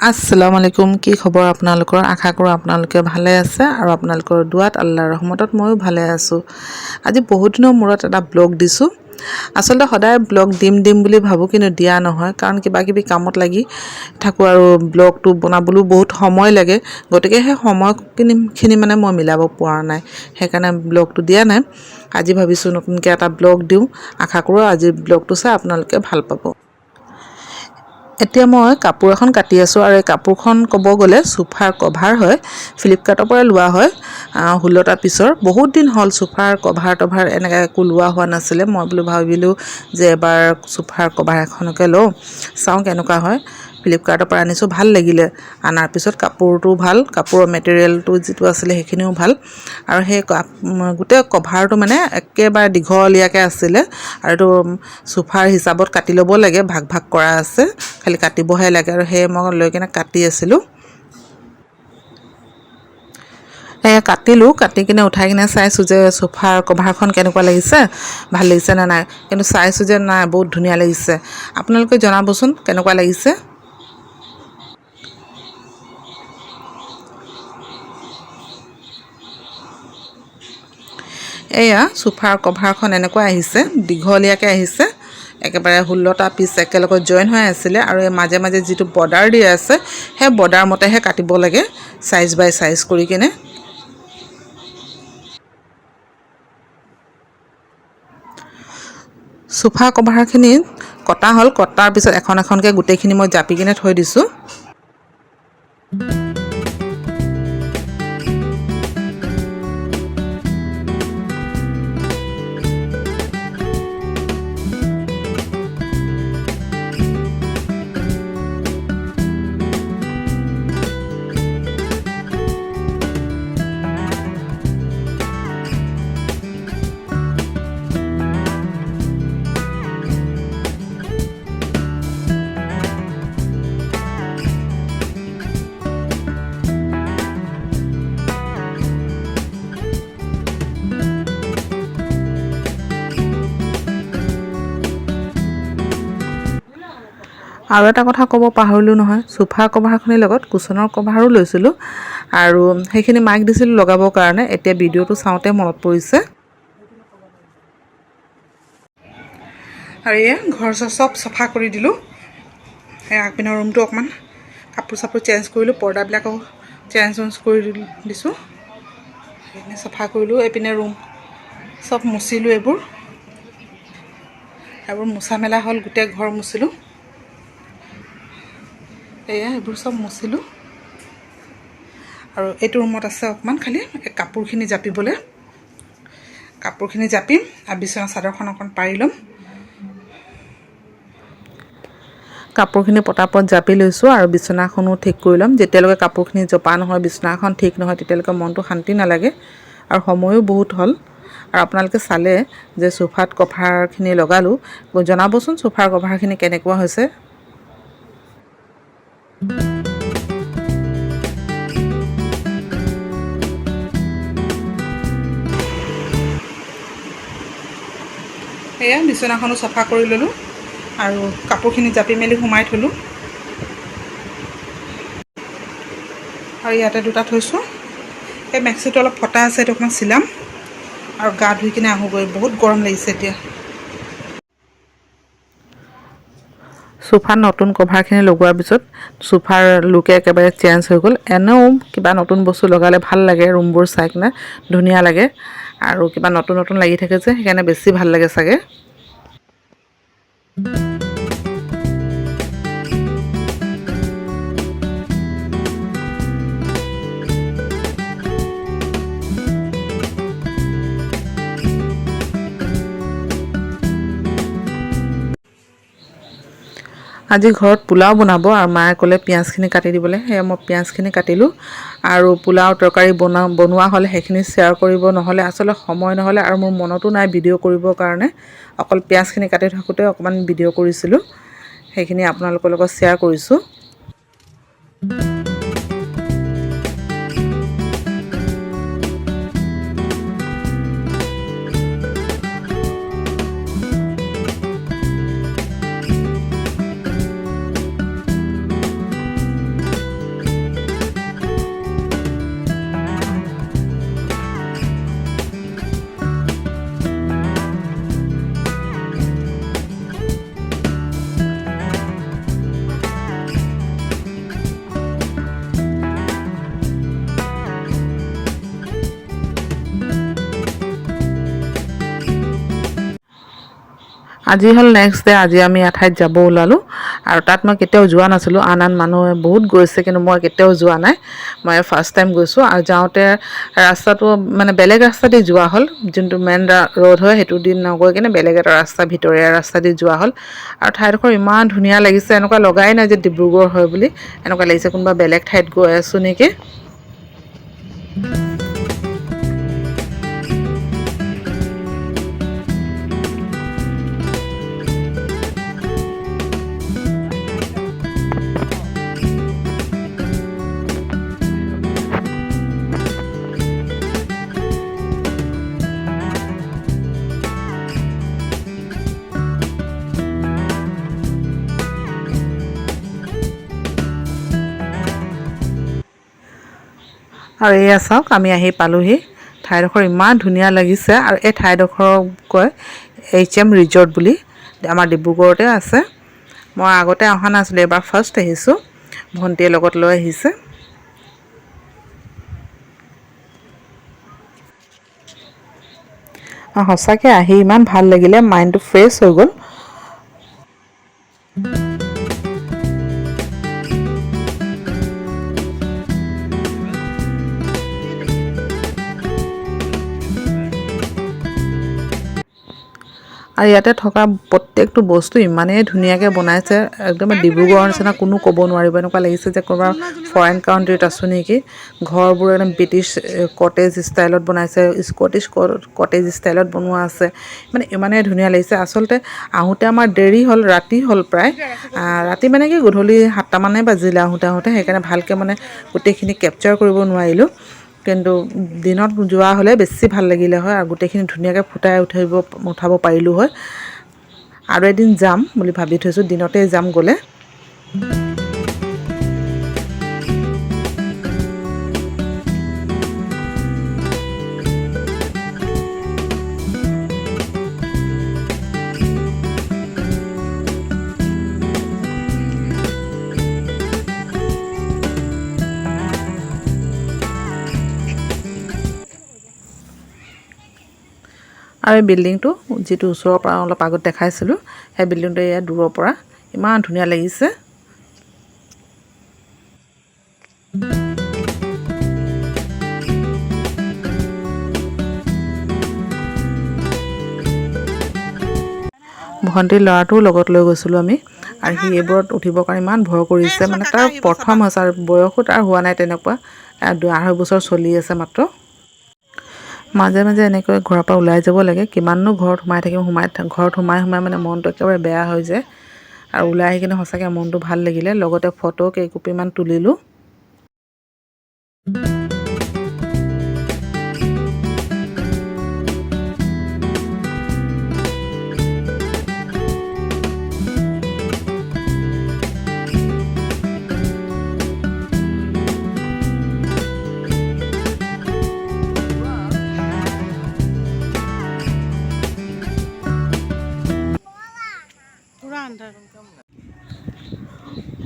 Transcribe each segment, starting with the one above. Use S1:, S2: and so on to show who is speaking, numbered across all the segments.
S1: আসসালামু আলাইকুম। কি খবৰ আপোনালোকৰ? আশা কৰোঁ আপোনালোকে ভালে আছে আৰু আপোনালোকৰ দুৱাত আল্লাহৰ ৰহমতত ময়ো ভালে আছোঁ। আজি বহুত দিনৰ মূৰত এটা ব্লগ দিছোঁ। আচলতে সদায় ব্লগ দিম বুলি ভাবোঁ, কিন্তু দিয়া নহয়, কাৰণ কিবাকিবি কামত লাগি থাকোঁ আৰু ব্লগটো বনাবলৈও বহুত সময় লাগে। গতিকে সেই সময়খিনি মানে মই মিলাব পৰা নাই, সেইকাৰণে ব্লগটো দিয়া নাই। আজি ভাবিছোঁ নতুনকৈ এটা ব্লগ দিওঁ। আশা কৰোঁ আজি ব্লগটো চাই আপোনালোকে ভাল পাব। এতিয়া মই কাপোৰ এখন কাটি আছোঁ আৰু এই কাপোৰখন ক'ব গ'লে সোফাৰ কভাৰ হয়, ফ্লিপকাৰ্টৰ পৰা লোৱা হয়। 16টা পিছৰ বহুত দিন হ'ল সোফাৰ কভাৰ এনেকৈ একো লোৱা হোৱা নাছিলে। মই ভাবিলোঁ যে এবাৰ সোফাৰ কভাৰ এখনকে লওঁ, চাওঁ কেনেকুৱা হয়। ফ্লিপকাৰ্টৰ পৰা আনিছোঁ, ভাল লাগিলে। আনাৰ পিছত কাপোৰটো ভাল, কাপোৰৰ মেটেৰিয়েলটো যিটো আছিলে সেইখিনিও ভাল, আৰু সেই গোটেই কভাৰটো মানে একেবাৰে দীঘলীয়াকৈ আছিলে, আৰু এইটো সোফাৰ হিচাপত কাটি ল'ব লাগে, ভাগ কৰা আছে, খালি কাটিবহে লাগে। আৰু সেয়ে মই লৈ কিনে কাটি আছিলোঁ। কাটিলোঁ, কাটি কিনে উঠাই কিনে চাইছোঁ যে সোফাৰ কভাৰখন কেনেকুৱা লাগিছে, ভাল লাগিছে নে নাই। কিন্তু চাইছোঁ যে নাই, বহুত ধুনীয়া লাগিছে। আপোনালোকে জনাবচোন কেনেকুৱা লাগিছে। এয়া সোফাৰ কভাৰখন এনেকুৱা আহিছে, দীঘলীয়াকৈ আহিছে, একেবাৰে 16টা পিচ একেলগে জইন হৈ আছিলে, আৰু এই মাজে মাজে যিটো বৰ্ডাৰ দিয়া আছে সেই বৰ্ডাৰ মতেহে কাটিব লাগে, চাইজ বাই চাইজ কৰি কিনে। সোফা কভাৰখিনি কটা হ'ল, কটাৰ পিছত এখন এখনকৈ গোটেইখিনি মই জাপি কিনে থৈ দিছোঁ। আৰু এটা কথা ক'ব পাহৰিলোঁ নহয়, সোফা কভাৰখনিৰ লগত কুশ্বনৰ কভাৰো লৈছিলোঁ, আৰু সেইখিনি মাক দিছিলোঁ লগাবৰ কাৰণে। এতিয়া ভিডিঅ'টো চাওঁতে মনত পৰিছে। আৰু এয়া ঘৰ চব চফা কৰি দিলোঁ। সেই আগপিনৰ ৰুমটো অকণমান কাপোৰ চাপোৰ চেঞ্জ কৰিলোঁ, পৰ্দাবিলাকো চেঞ্জ কৰি দিছোঁ, সেইখিনি চফা কৰিলোঁ। এইপিনে ৰুম চব মুচিলোঁ, এইবোৰ মোচা মেলা হ'ল, গোটেই ঘৰ মুচিলোঁ। এয়া এইবোৰ চব মুচিলোঁ, আৰু এইটো ৰুমত আছে অকণমান খালি কাপোৰখিনি জাপিবলৈ, কাপোৰখিনি জাপিম, আৰু বিচনা চাদৰখন অকণ পাৰি ল'ম। কাপোৰখিনি পটাপট জাপি লৈছোঁ, আৰু বিচনাখনো ঠিক কৰি ল'ম। যেতিয়ালৈকে কাপোৰখিনি জপা নহয়, বিচনাখন ঠিক নহয়, তেতিয়ালৈকে মনটো শান্তি নালাগে, আৰু সময়ো বহুত হ'ল। আৰু আপোনালোকে চালে যে সোফাত কভাৰখিনি লগালোঁ, জনাবচোন সোফাৰ কভাৰখিনি কেনেকুৱা হৈছে। এয়া বিচনাখনো চফা কৰি ল'লোঁ, আৰু কাপোৰখিনি জাপি মেলি সোমাই থ'লোঁ। আৰু ইয়াতে দুটা থৈছোঁ। এই মেক্সিটো অলপ ফটা আছে, এইটো অকণমান চিলাম, আৰু গা ধুই কিনে আহোঁগৈ, বহুত গৰম লাগিছে এতিয়া। সোফাত নতুন কভাৰখিনি লগোৱাৰ পিছত সোফাৰ লুকে একেবাৰে চেঞ্জ হৈ গ'ল। এনেও কিবা নতুন বস্তু লগালে ভাল লাগে, ৰুমবোৰ চাই কিনে ধুনীয়া লাগে, আৰু কিবা নতুন লাগি থাকে যে, সেইকাৰণে বেছি ভাল লাগে চাগে। আজি ঘৰত পোলাও বনাব, আৰু মায়ে ক'লে পিঁয়াজখিনি কাটি দিবলৈ, সেয়ে মই পিঁয়াজখিনি কাটিলোঁ। আৰু পোলাও তৰকাৰী বনোৱা হ'লে সেইখিনি শ্বেয়াৰ কৰিব নহ'লে, আচলতে সময় নহ'লে, আৰু মোৰ মনতো নাই ভিডিঅ' কৰিবৰ কাৰণে। অকল পিঁয়াজখিনি কাটি থাকোঁতে অকণমান ভিডিঅ' কৰিছিলোঁ, সেইখিনি আপোনালোকৰ লগত শ্বেয়াৰ কৰিছোঁ। আজি হ'ল নেক্সট ডে। আজি আমি এঠাইত যাব ওলালোঁ আৰু তাত মই কেতিয়াও যোৱা নাছিলোঁ। আন মানুহে বহুত গৈছে কিন্তু মই কেতিয়াও যোৱা নাই। মই ফাৰ্ষ্ট টাইম গৈছোঁ আৰু যাওঁতে ৰাস্তাটো মানে বেলেগ ৰাস্তা দি যোৱা হ'ল, যোনটো মেইন ৰোড হয় সেইটো দি নগৈ কিনে বেলেগ এটা ৰাস্তা ভিতৰীয়া ৰাস্তা দি যোৱা হ'ল। আৰু ঠাইডোখৰ ইমান ধুনীয়া লাগিছে, এনেকুৱা লগাই নাই যে ডিব্ৰুগড় হয় বুলি, এনেকুৱা লাগিছে কোনোবা বেলেগ ঠাইত গৈ আছোঁ নেকি। আৰু এয়া চাওক আমি আহি পালোহি। ঠাইডোখৰ ইমান ধুনীয়া লাগিছে আৰু এই ঠাইডোখৰক কয় HM ৰিজৰ্ট বুলি, আমাৰ ডিব্ৰুগড়তে আছে। মই আগতে অহা নাছিলোঁ, এবাৰ ফাৰ্ষ্ট আহিছোঁ। ভণ্টিয়ে লগত লৈ আহিছে। সঁচাকৈ আহি ইমান ভাল লাগিলে, মাইণ্ডটো ফ্ৰেছ হৈ গ'ল। আৰু ইয়াতে থকা প্ৰত্যেকটো বস্তু ইমানেই ধুনীয়াকৈ বনাইছে, একদম ডিব্ৰুগড়ৰ নিচিনা কোনো ক'ব নোৱাৰিব। এনেকুৱা লাগিছে যে ক'ৰবাৰ ফৰেইন কাণ্ট্ৰিত আছোঁ নেকি। ঘৰবোৰ একদম ব্ৰিটিছ কটেজ ষ্টাইলত বনাইছে, স্কটিছ কটেজ ষ্টাইলত বনোৱা আছে। মানে ইমানেই ধুনীয়া লাগিছে। আচলতে আহোঁতে আমাৰ দেৰি হ'ল, ৰাতি হ'ল প্ৰায়। ৰাতি মানে কি গধূলি 7টামানে বাজিলে আহোঁতে। সেইকাৰণে ভালকৈ মানে গোটেইখিনি কেপচাৰ কৰিব নোৱাৰিলোঁ। কিন্তু দিনত যোৱা হ'লে বেছি ভাল লাগিলে হয় আৰু গোটেইখিনি ধুনীয়াকৈ ফুটাই উঠাব পাৰিলোঁ হয়। আৰু এদিন যাম বুলি ভাবি থৈছোঁ, দিনতে যাম গ'লে। আৰু এই বিল্ডিংটো যিটো ওচৰৰ পৰা অলপ আগত দেখাইছিলোঁ, সেই বিল্ডিংটো এয়া দূৰৰ পৰা ইমান ধুনীয়া লাগিছে। ভণ্টিৰ ল'ৰাটোও লগত লৈ গৈছিলোঁ আমি, আৰু সি এইবোৰত উঠিবৰ কাৰণে ইমান ভয় কৰিছে। মানে তাৰ প্ৰথম হৈছে আৰু বয়সো তাৰ হোৱা নাই তেনেকুৱা, 2.5 বছৰ চলি আছে মাত্ৰ। মাজে মাজে এনেকৈ ঘৰৰ পৰা ওলাই যাব লাগে, কিমাননো ঘৰত সোমাই থাকিম। ঘৰত সোমাই মানে মনটো একেবাৰে বেয়া হৈ যায়। আৰু ওলাই আহি কিনে সঁচাকৈ মনটো ভাল লাগিলে। লগতে ফটো কেইকপিমান তুলিলোঁ।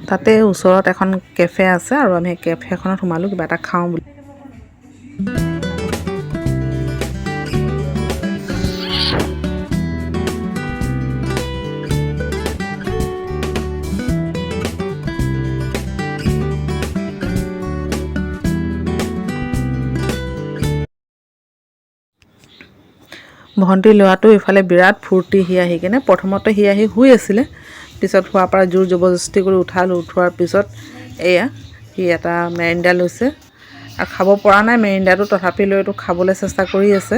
S1: তাতে ওচৰত এখন কেফে আছে আৰু আমি কেফেখনত সোমালোঁ কিবা এটা খাওঁ বুলি। ভণ্টিৰ ল'ৰাটো ইফালে বিৰাট ফূৰ্তি। সি আহি কিনে প্ৰথমতে সি আহি শুই আছিলে, পিছত শোৱাৰ পৰা জোৰ জবৰদস্তি কৰি উঠালোঁ। উঠোৱাৰ পিছত এয়া সি এটা মেৰিণ্ডা লৈছে আৰু খাব পৰা নাই মেৰিণ্ডাটো, তথাপি লৈ এইটো খাবলৈ চেষ্টা কৰি আছে।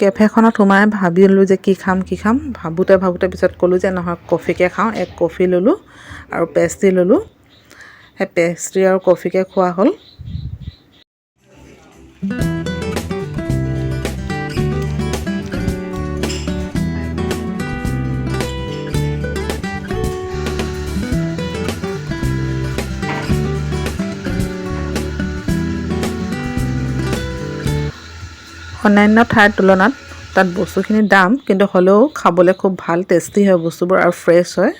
S1: কেফেখনত সোমাই ভাবিলোঁ যে কি খাম ভাবোঁতে পিছত ক'লোঁ যে নহয় কফিকে খাওঁ। এক কফি ল'লোঁ আৰু পেষ্ট্ৰি ল'লোঁ। সেই পেষ্ট্ৰি আৰু কফিকে খোৱা হ'ল। অন্যান্য ঠাইৰ তুলনাত তাত বস্তুখিনিৰ দাম, কিন্তু হ'লেও খাবলৈ খুব ভাল, টেষ্টি হয় বস্তুবোৰ আৰু ফ্ৰেছ হয়।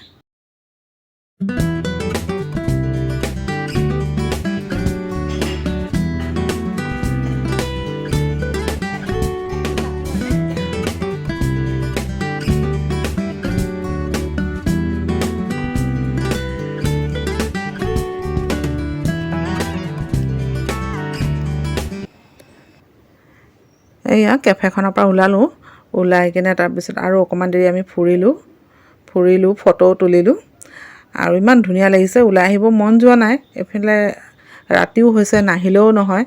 S1: এয়া কেফেখনৰ পৰা ওলালোঁ, ওলাই কিনে তাৰপিছত আৰু অকণমান দেৰি আমি ফুৰিলোঁ, ফটো তুলিলোঁ আৰু ইমান ধুনীয়া লাগিছে। ওলাই আহিব মন যোৱা নাই, এইফালে ৰাতিও হৈছে, নাহিলেও নহয়।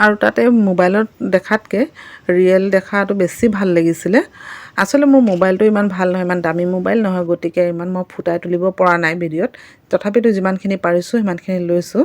S1: আৰু তাতে মোবাইলত দেখাতকৈ ৰিয়েল দেখাটো বেছি ভাল লাগিছিলে। আচলতে মোৰ মোবাইলটো ইমান ভাল নহয়, ইমান দামী মোবাইল নহয়, গতিকে ইমান মই ফুটাই তুলিব পৰা নাই ভিডিঅ'ত। তথাপিতো যিমানখিনি পাৰিছোঁ সিমানখিনি লৈছোঁ।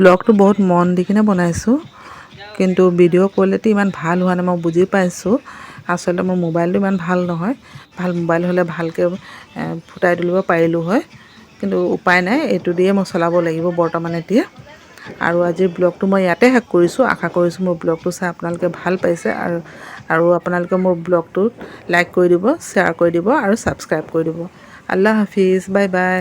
S1: ব্লগটো বহুত মন দি কিনে বনাইছোঁ, কিন্তু ভিডিঅ' কোৱালিটি ইমান ভাল হোৱা নাই। মই বুজি পাইছোঁ, আচলতে মোৰ মোবাইলটো ইমান ভাল নহয়। ভাল মোবাইল হ'লে ভালকৈ ফুটাই তুলিব পাৰিলোঁ হয়, কিন্তু উপায় নাই, এইটো দিয়ে মই চলাব লাগিব বৰ্তমান এতিয়া। আৰু আজিৰ ব্লগটো মই ইয়াতে শেষ কৰিছোঁ। আশা কৰিছোঁ মোৰ ব্লগটো চাই আপোনালোকে ভাল পাইছে, আৰু আপোনালোকে মোৰ ব্লগটো লাইক কৰি দিব, শ্বেয়াৰ কৰি দিব আৰু ছাবস্ক্ৰাইব কৰি দিব। Allah Hafiz, bye bye.